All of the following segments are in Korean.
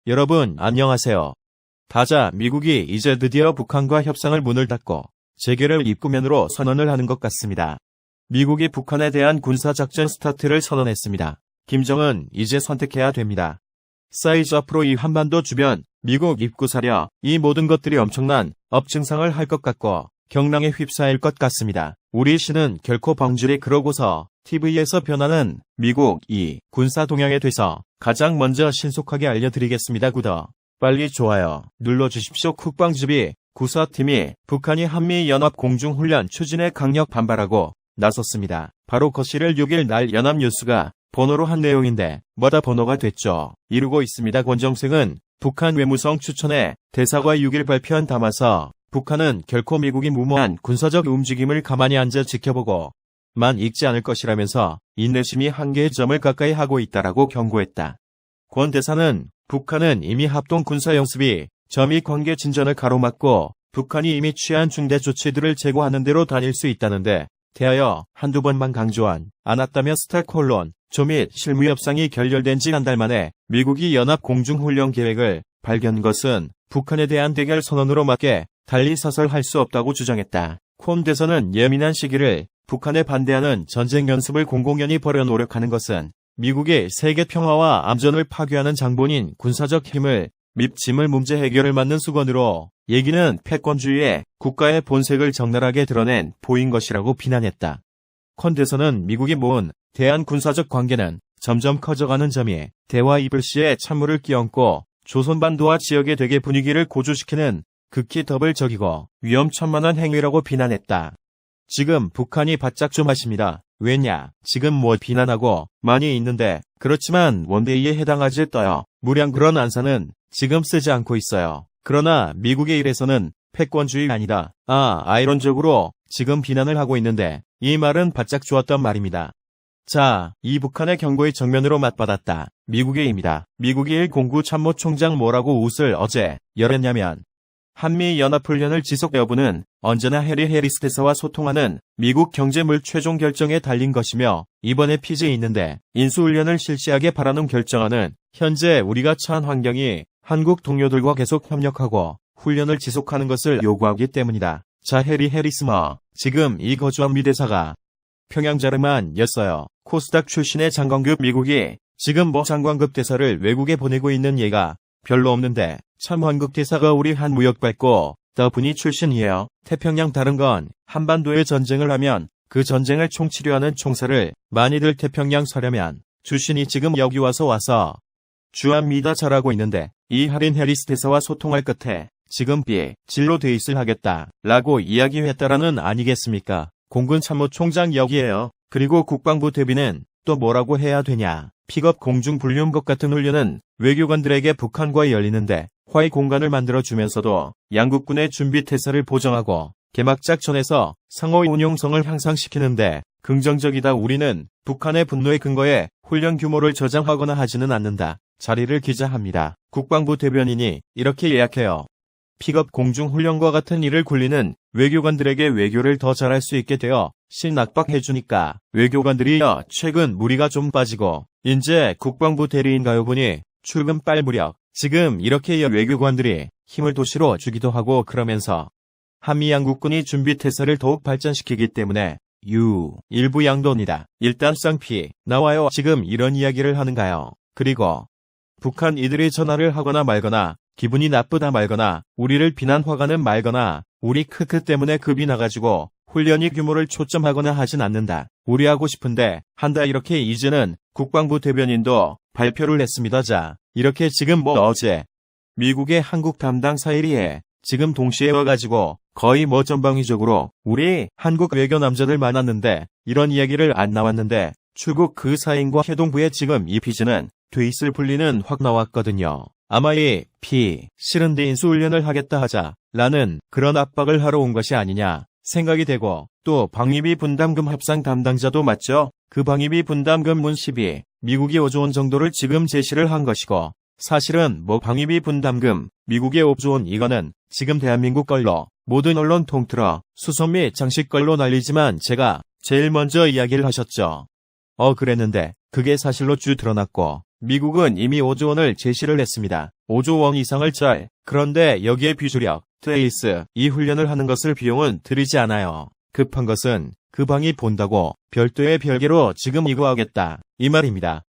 여러분 안녕하세요. 타자 미국이 이제 드디어 북한과 협상을 문을 닫고 재개를 입구면으로 선언을 하는 것 같습니다. 미국이 북한에 대한 군사작전 스타트를 선언했습니다. 김정은 이제 선택해야 됩니다. 사이즈 앞으로 이 한반도 주변 미국 입구사려 이 모든 것들이 엄청난 업증상을 할 것 같고 경랑에 휩싸일 것 같습니다. 우리 시는 결코 벙줄이 그러고서 TV에서 변하는 미국이 군사 동향에 대해서 가장 먼저 신속하게 알려드리겠습니다. 구독, 빨리 좋아요 눌러주십시오. 국방주비 구사팀이 북한이 한미연합 공중훈련 추진에 강력 반발하고 나섰습니다. 바로 거시를 6일 날 연합뉴스가 번호로 한 내용인데 뭐다 번호가 됐죠. 이루고 있습니다. 권정승은 북한 외무성 추천에 대사가 6일 발표한 담아서 북한은 결코 미국이 무모한 군사적 움직임을 가만히 앉아 지켜보고 만 읽지 않을 것이라면서 인내심이 한계의 점을 가까이 하고 있다라고 경고했다. 권 대사는 북한은 이미 합동 군사연습이 점이 관계 진전을 가로막고 북한이 이미 취한 중대 조치들을 제고하는 대로 다닐 수 있다는데 대하여 한두 번만 강조한 않았다며 스톡홀름 조밋 실무 협상이 결렬된 지 한 달 만에 미국이 연합 공중훈련 계획을 발견한 것은 북한에 대한 대결 선언으로 맞게 달리 서설할 수 없다고 주장했다. 권 대사는 예민한 시기를 북한에 반대하는 전쟁 연습을 공공연히 벌여 노력하는 것은 미국의 세계 평화와 안전을 파괴하는 장본인 군사적 힘을 밉 짐을 문제 해결을 맡는 수건으로 얘기는 패권주의의 국가의 본색을 적나라하게 드러낸 보인 것이라고 비난했다. 권 대사는 미국이 모은 대한 군사적 관계는 점점 커져가는 점이 대화 이불 시에 찬물을 끼얹고 조선반도와 지역의 대계 분위기를 고조시키는 극히 더블적이고 위험천만한 행위라고 비난했다. 지금 북한이 바짝 좀 하십니다. 왜냐? 지금 뭐 비난하고 많이 있는데 그렇지만 원대위에 해당하지 떠요. 무량 그런 안사는 지금 쓰지 않고 있어요. 그러나 미국의 일에서는 패권주의 아니다. 아이론적으로 지금 비난을 하고 있는데 이 말은 바짝 좋았던 말입니다. 자, 이 북한의 경고의 정면으로 맞받았다. 미국의 입니다. 미국이 1 공구 참모총장 뭐라고 웃을 어제 열했냐면 한미연합훈련을 지속 여부는 언제나 해리 해리스 대사와 소통하는 미국 경제물 최종 결정에 달린 것이며 이번에 피지에 있는데 인수훈련을 실시하게 바라는 결정안은 현재 우리가 처한 환경이 한국 동료들과 계속 협력하고 훈련을 지속하는 것을 요구하기 때문이다. 자, 해리 해리스 지금 이 거주한 미 대사가 평양자르만였어요. 코스닥 출신의 장관급 미국이 지금 장관급 대사를 외국에 보내고 있는 예가 별로 없는데 참 한국 대사가 우리 한 무역발고 더 분이 출신이에요. 태평양 다른 건 한반도에 전쟁을 하면 그 전쟁을 총치료하는 총사를 많이들 태평양 서려면 출신이 지금 여기 와서 주합니다. 잘하고 있는데 이 하린 해리스 대사와 소통할 끝에 지금 진로 데이스를 하겠다 라고 이야기했다라는 아니겠습니까? 공군 참모총장 여기에요. 그리고 국방부 대비는 또 뭐라고 해야 되냐. 픽업 공중불륜법 같은 훈련은 외교관들에게 북한과 열리는데 화해 공간을 만들어주면서도 양국군의 준비 태세를 보정하고 개막작전에서 상호 운용성을 향상시키는데 긍정적이다. 우리는 북한의 분노의 근거에 훈련 규모를 저장하거나 하지는 않는다. 자리를 기자합니다. 국방부 대변인이 이렇게 예약해요. 픽업 공중훈련과 같은 일을 굴리는 외교관들에게 외교를 더 잘할 수 있게 되어 신낙박해주니까 외교관들이 최근 무리가 좀 빠지고 이제 국방부 대리인가요 보니 출근 빨 무렵 지금 이렇게 외교관들이 힘을 도시로 주기도 하고 그러면서 한미 양국군이 준비 태세를 더욱 발전시키기 때문에 일부 양도입니다. 일단 쌍피 나와요. 지금 이런 이야기를 하는가요? 그리고 북한 이들이 전화를 하거나 말거나 기분이 나쁘다 말거나 우리를 비난 화가는 말거나 우리 크크 때문에 급이 나가지고 훈련이 규모를 초점하거나 하진 않는다. 우리 하고 싶은데 한다. 이렇게 이제는 국방부 대변인도 발표를 했습니다. 자, 이렇게 지금 어제 미국의 한국 담당 사일이에 지금 동시에 와가지고 거의 전방위적으로 우리 한국 외교 남자들 많았는데 이런 이야기를 안 나왔는데 출국 그 사인과 해동부에 지금 이 피지는 돼 있을 분리는 확 나왔거든요. 아마 싫은데 인수훈련을 하겠다 하자라는 그런 압박을 하러 온 것이 아니냐 생각이 되고 또 방위비 분담금 협상 담당자도 맞죠? 그 방위비 분담금 문십이 미국이 5조 원 정도를 지금 제시를 한 것이고 사실은 방위비 분담금 미국의 5조 원 이거는 지금 대한민국 걸로 모든 언론 통틀어 수소 및 장식 걸로 날리지만 제가 제일 먼저 이야기를 하셨죠. 그랬는데 그게 사실로 쭉 드러났고 미국은 이미 5조 원을 제시를 했습니다. 5조 원 이상을 짤. 그런데 여기에 비주력, 트레이스, 이 훈련을 하는 것을 비용은 들이지 않아요. 급한 것은 그 방이 본다고 별도의 별개로 지금 이거 하겠다. 이 말입니다.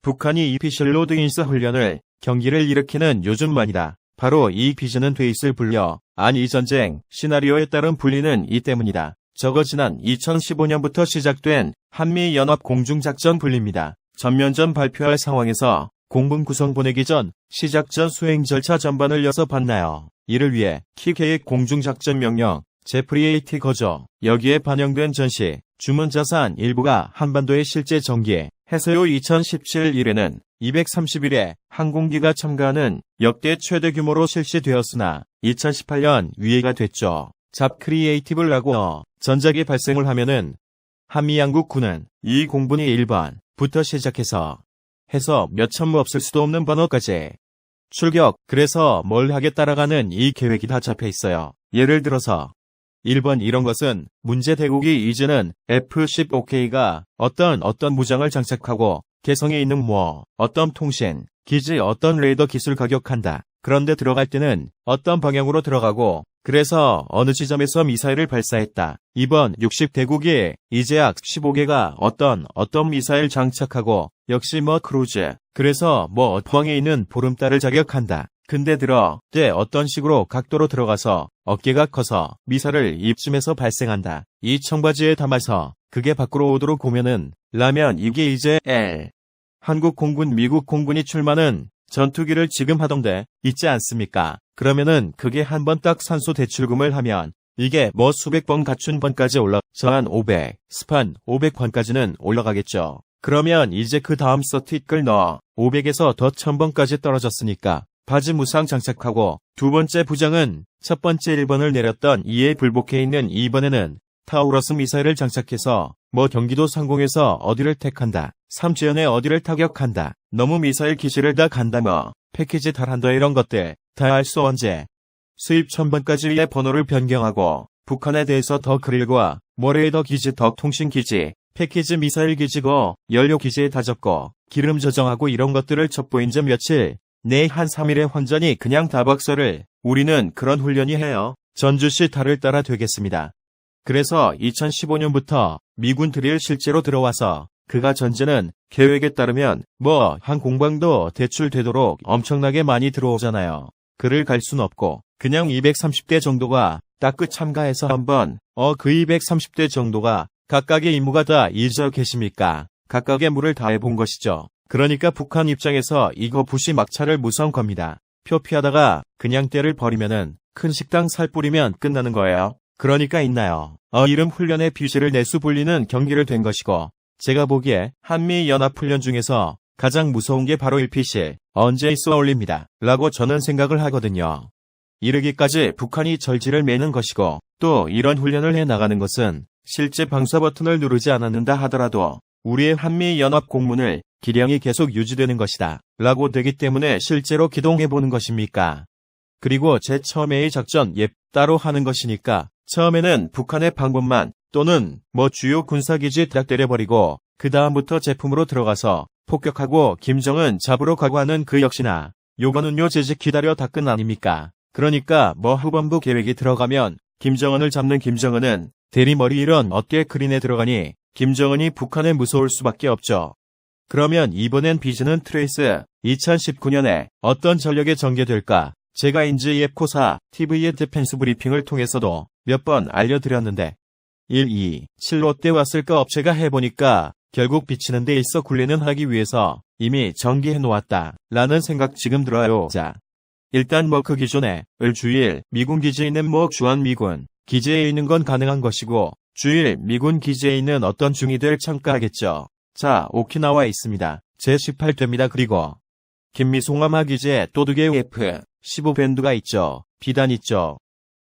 북한이 이 피셜로드 인사 훈련을 경기를 일으키는 요즘만이다. 바로 이 비전은 돼 있을 불려. 이 전쟁 시나리오에 따른 불리는 이 때문이다. 저거 지난 2015년부터 시작된 한미연합 공중작전 분리입니다. 전면전 발표할 상황에서 공분 구성 보내기 전 시작 전 수행 절차 전반을 여서 봤나요? 이를 위해 키계획 공중작전 명령, 제프리 거저, 여기에 반영된 전시, 주문 자산 일부가 한반도의 실제 전기에 해서요 2017 1에는 231회 항공기가 참가하는 역대 최대 규모로 실시되었으나 2018년 위해가 됐죠. 잡 크리에이티브라고 전작이 발생을 하면은 한미 양국군은 이 공분이 1번부터 시작해서 해서 몇 천무 없을 수도 없는 번호까지 출격. 그래서 뭘 하겠다라가는 이 계획이 다 잡혀 있어요. 예를 들어서 1번 이런 것은 문제 대국이 이제는 F-15K가 어떤 무장을 장착하고 개성에 있는 어떤 통신, 기지 어떤 레이더 기술 가격한다. 그런데 들어갈 때는 어떤 방향으로 들어가고 그래서 어느 지점에서 미사일을 발사했다. 2번 60대국이 이제 약 15개가 어떤 미사일 장착하고 역시 크루즈. 그래서 포항에 있는 보름달을 자격한다. 근데 때 어떤 식으로 각도로 들어가서 어깨가 커서 미사를 이쯤에서 발생한다. 이 청바지에 담아서 그게 밖으로 오도록 보면은 라면 이게 이제 한국 공군 미국 공군이 출마는 전투기를 지금 하던데 있지 않습니까? 그러면은 그게 한 번 딱 산소 대출금을 하면 이게 수백 번 갖춘 번까지 한 500, 스판 500번까지는 올라가겠죠. 그러면 이제 그 다음 서킷을 넣어 500에서 더 1000번까지 떨어졌으니까 바지 무상 장착하고 두 번째 부장은 첫 번째 1번을 내렸던 이에 불복해 있는 2번에는 타우러스 미사일을 장착해서 경기도 상공에서 어디를 택한다. 삼지연에 어디를 타격한다. 너무 미사일 기지를 다 간다 패키지 달한다 이런 것들 다 알 수 언제. 수입 1000번까지의 번호를 변경하고 북한에 대해서 더 그릴과 레이더 기지 더 통신 기지 패키지 미사일 기지고 연료 기지에 다 적고 기름 저장하고 이런 것들을 첩보인 지 며칠 내 한 3일의 환전이 그냥 다 박살을 우리는 그런 훈련이 해요. 전주시 달을 따라 되겠습니다. 그래서 2015년부터 미군 드릴 실제로 들어와서 그가 전제는 계획에 따르면 한 공방도 대출되도록 엄청나게 많이 들어오잖아요. 그를 갈 순 없고 그냥 230대 정도가 딱 참가해서 한번 그 230대 정도가 각각의 임무가 다 잊어 계십니까? 각각의 무를 다 해본 것이죠. 그러니까 북한 입장에서 이거 부시 막차를 무서운 겁니다. 표피하다가 그냥 때를 버리면은 큰 식당 살 뿌리면 끝나는 거예요. 그러니까 있나요? 이름 훈련의 뷰시를 내수 불리는 경기를 된 것이고 제가 보기에 한미연합훈련 중에서 가장 무서운 게 바로 1피실 언제 있어 올립니다. 라고 저는 생각을 하거든요. 이르기까지 북한이 절지를 매는 것이고 또 이런 훈련을 해나가는 것은 실제 방사 버튼을 누르지 않았는다 하더라도 우리의 한미연합 공문을 기량이 계속 유지되는 것이다. 라고 되기 때문에 실제로 기동해보는 것입니까? 그리고 제 처음에의 작전 따로 하는 것이니까 처음에는 북한의 방법만 또는 주요 군사기지 딱 때려버리고 그 다음부터 제품으로 들어가서 폭격하고 김정은 잡으러 가고 하는 그 역시나 요거는요 재직 기다려 다 끝 아닙니까? 그러니까 후반부 계획이 들어가면 김정은을 잡는 김정은은 대리머리 이런 어깨 그린에 들어가니 김정은이 북한에 무서울 수밖에 없죠. 그러면 이번엔 비즈는 트레이스 2019년에 어떤 전력에 전개될까? 제가 인지예코사 TV의 디펜스 브리핑을 통해서도 몇 번 알려드렸는데 1, 2, 7로 때 왔을까 업체가 해보니까 결국 비치는 데 있어 굴리는 하기 위해서 이미 전기해 놓았다 라는 생각 지금 들어요. 자, 일단 그 기존에 주일 미군 기지에 있는 주한 미군 기지에 있는 건 가능한 것이고 주일 미군 기지에 있는 어떤 중위들 참가하겠죠. 자, 오키나와에 있습니다. 제18대입니다. 그리고 김미송함하 기지에 또 2개의 F-15 밴드가 있죠. 비단 있죠.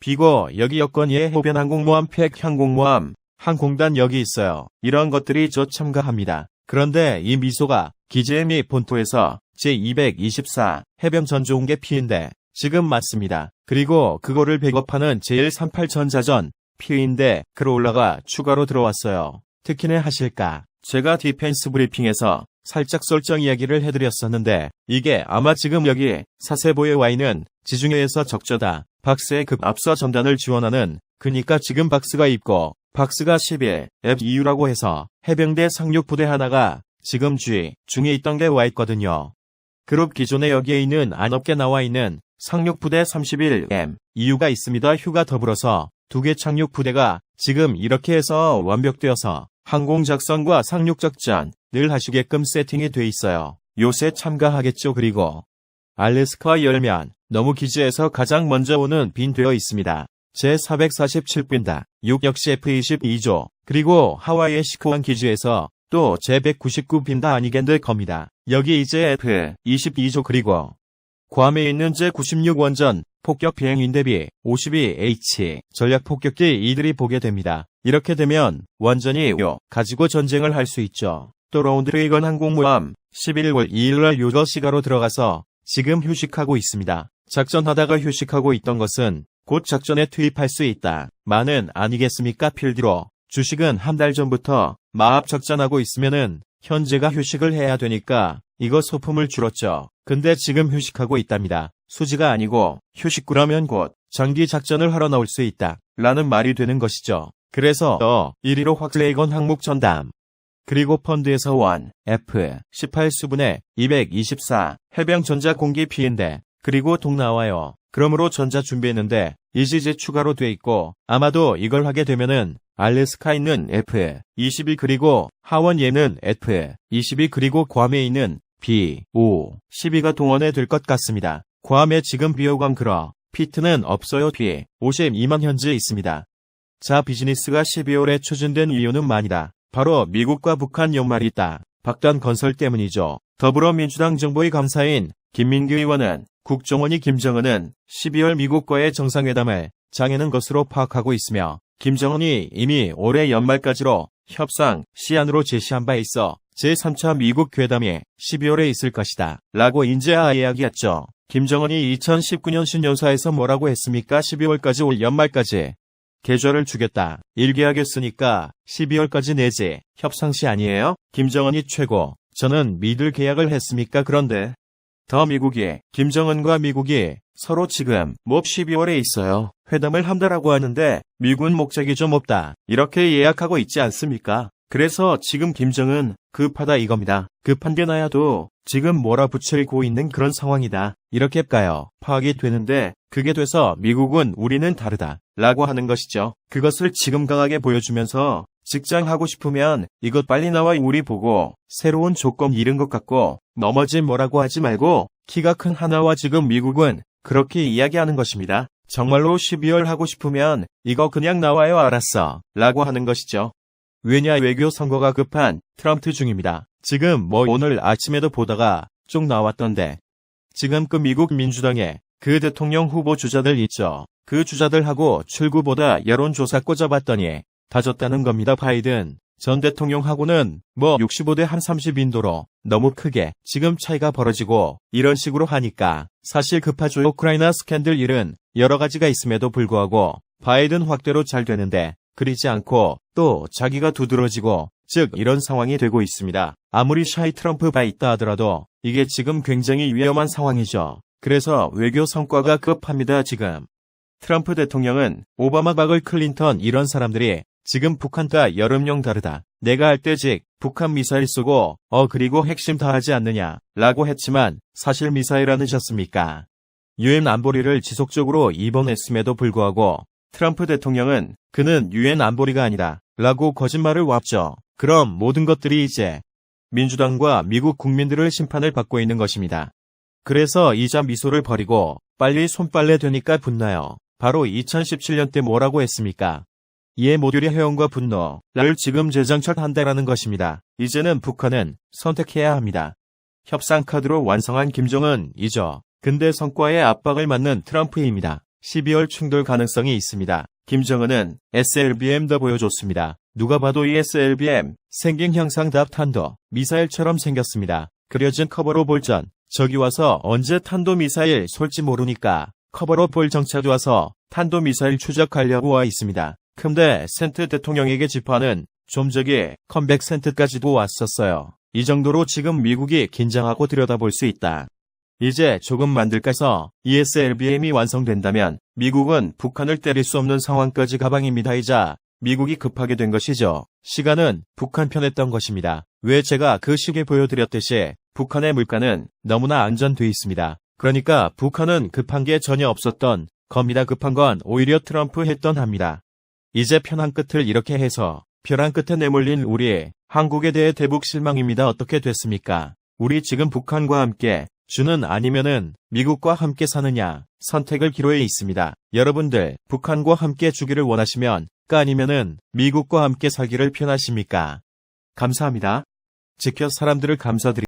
비고 여기 여권예 해변 항공모함 팩 항공모함 항공단 여기 있어요. 이런 것들이 저 참가합니다. 그런데 이 미소가 기지의 미 본토에서 제224 해병 전조훈계 피인데 지금 맞습니다. 그리고 그거를 백업하는 제138 전자전 피인데 크롤라가 추가로 들어왔어요. 특히나 하실까? 제가 디펜스 브리핑에서 살짝 설정 이야기를 해드렸었는데 이게 아마 지금 여기 사세보에 와 있는 지중해에서 적저다. 박스에 급 앞서 전단을 지원하는 그니까 지금 박스가 있고 박스가 11 FEU라고 해서 해병대 상륙부대 하나가 지금 중에 있던 게 와 있거든요. 그룹 기존에 여기에 있는 안없게 나와 있는 상륙부대 31M EU가 있습니다. 휴가 더불어서 2개 착륙부대가 지금 이렇게 해서 완벽되어서 항공작전과 상륙작전 늘 하시게끔 세팅이 돼 있어요. 요새 참가하겠죠. 그리고 알래스카 열면 너무 기지에서 가장 먼저 오는 빈 되어 있습니다. 제447빈다 6 역시 F-22조 그리고 하와이의 시크원 기지에서 또 제199빈다 아니겠는데 겁니다. 여기 이제 F-22조 그리고 괌에 있는 제96 원전 폭격 비행인 대비 52H 전략 폭격기 이들이 보게 됩니다. 이렇게 되면 완전히 가지고 전쟁을 할 수 있죠. 또 라운드레이건 항공모함 11월 2일날 6시가로 들어가서 지금 휴식하고 있습니다. 작전하다가 휴식하고 있던 것은 곧 작전에 투입할 수 있다. 많은 아니겠습니까? 필드로 주식은 한 달 전부터 마합 작전하고 있으면은 현재가 휴식을 해야 되니까 이거 소품을 줄었죠. 근데 지금 휴식하고 있답니다. 수지가 아니고 휴식구라면 곧 장기 작전을 하러 나올 수 있다. 라는 말이 되는 것이죠. 그래서 1위로 확레이건 항목 전담. 그리고 펀드에서 원 F-18 수분의 224 해병 전자 공기 피인데 그리고 동 나와요. 그러므로 전자 준비했는데 이제 추가로 돼 있고 아마도 이걸 하게 되면은 알래스카 있는 F-22 그리고 하원 얘는 F-22 그리고 괌에 있는 B-52가 동원해 될 것 같습니다. 괌에 지금 비호감 그러 피트는 없어요. B-52만 현재 있습니다. 자 비즈니스가 12월에 추진된 이유는 만이다. 바로 미국과 북한 연말이 있다. 박단 건설 때문이죠. 더불어민주당 정보위 감사인 김민규 의원은 국정원이 김정은은 12월 미국과의 정상회담을 장애는 것으로 파악하고 있으며 김정은이 이미 올해 연말까지로 협상 시안으로 제시한 바 있어 제3차 미국 회담이 12월에 있을 것이다. 라고 이야기했죠. 김정은이 2019년 신년사에서 뭐라고 했습니까? 12월까지 올 연말까지 계좌를 주겠다. 일계하겠으니까 12월까지 내지 협상시 아니에요? 김정은이 최고. 저는 믿을 계약을 했습니까? 그런데 더 미국이 김정은과 미국이 서로 지금 12월에 있어요. 회담을 한다라고 하는데 미군 목적이 좀 없다. 이렇게 예약하고 있지 않습니까? 그래서 지금 김정은 급하다 이겁니다. 급한 게 나야도 지금 몰아붙이고 있는 그런 상황이다. 이렇게 까요. 파악이 되는데 그게 돼서 미국은 우리는 다르다. 라고 하는 것이죠. 그것을 지금 강하게 보여주면서 직장 하고 싶으면 이것 빨리 나와 우리 보고 새로운 조건 잃은 것 같고 넘어지 뭐라고 하지 말고 키가 큰 하나와 지금 미국은 그렇게 이야기하는 것입니다. 정말로 12월 하고 싶으면 이거 그냥 나와요 알았어. 라고 하는 것이죠. 왜냐 외교 선거가 급한 트럼프 중입니다. 지금 오늘 아침에도 보다가 쭉 나왔던데 지금 그 미국 민주당의 그 대통령 후보 주자들 있죠. 그 주자들하고 출구보다 여론조사 꽂아봤더니 다 졌다는 겁니다. 바이든 전 대통령하고는 65대 한 30인도로 너무 크게 지금 차이가 벌어지고 이런 식으로 하니까 사실 급하죠. 우크라이나 스캔들 일은 여러 가지가 있음에도 불구하고 바이든 확대로 잘 되는데 그리지 않고 또 자기가 두드러지고 즉 이런 상황이 되고 있습니다. 아무리 샤이 트럼프가 있다 하더라도 이게 지금 굉장히 위험한 상황이죠. 그래서 외교 성과가 급합니다. 지금 트럼프 대통령은 오바마 박을 클린턴 이런 사람들이 지금 북한과 여름용 다르다. 내가 할 때 북한 미사일 쏘고 그리고 핵심 다 하지 않느냐 라고 했지만 사실 미사일 안 하셨습니까? 유엔 안보리를 지속적으로 입원했음에도 불구하고 트럼프 대통령은 그는 유엔 안보리가 아니다 라고 거짓말을 왔죠. 그럼 모든 것들이 이제 민주당과 미국 국민들을 심판을 받고 있는 것입니다. 그래서 이자 미소를 버리고 빨리 손빨래 되니까 분나요. 바로 2017년 때 뭐라고 했습니까? 이에 모듈의 해원과 분노를 지금 재장착한다라는 것입니다. 이제는 북한은 선택해야 합니다. 협상 카드로 완성한 김정은이죠. 근데 성과에 압박을 맞는 트럼프입니다. 12월 충돌 가능성이 있습니다. 김정은은 SLBM도 보여줬습니다. 누가 봐도 이 SLBM 생긴 형상 다 탄도 미사일처럼 생겼습니다. 그려진 커버로 볼전 저기 와서 언제 탄도미사일 쏠지 모르니까 커버로 볼 정찰도 와서 탄도미사일 추적하려고 와 있습니다. 근데 센트 대통령에게 지파는 좀 저기 컴백 센트까지도 왔었어요. 이 정도로 지금 미국이 긴장하고 들여다볼 수 있다. 이제 조금 만들까서 ESLBM이 완성된다면 미국은 북한을 때릴 수 없는 상황까지 가방입니다이자 미국이 급하게 된 것이죠. 시간은 북한 편했던 것입니다. 왜 제가 그 시기에 보여드렸듯이 북한의 물가는 너무나 안전돼 있습니다. 그러니까 북한은 급한 게 전혀 없었던 겁니다. 급한 건 오히려 트럼프 했던 합니다. 이제 편한 끝을 이렇게 해서 벼랑 끝에 내몰린 우리 한국에 대해 대북 실망입니다. 어떻게 됐습니까? 우리 지금 북한과 함께 주는 아니면은 미국과 함께 사느냐 선택을 기로에 있습니다. 여러분들 북한과 함께 주기를 원하시면 아니면은 미국과 함께 살기를 편하십니까? 감사합니다. 지켜 사람들을 감사드립니다.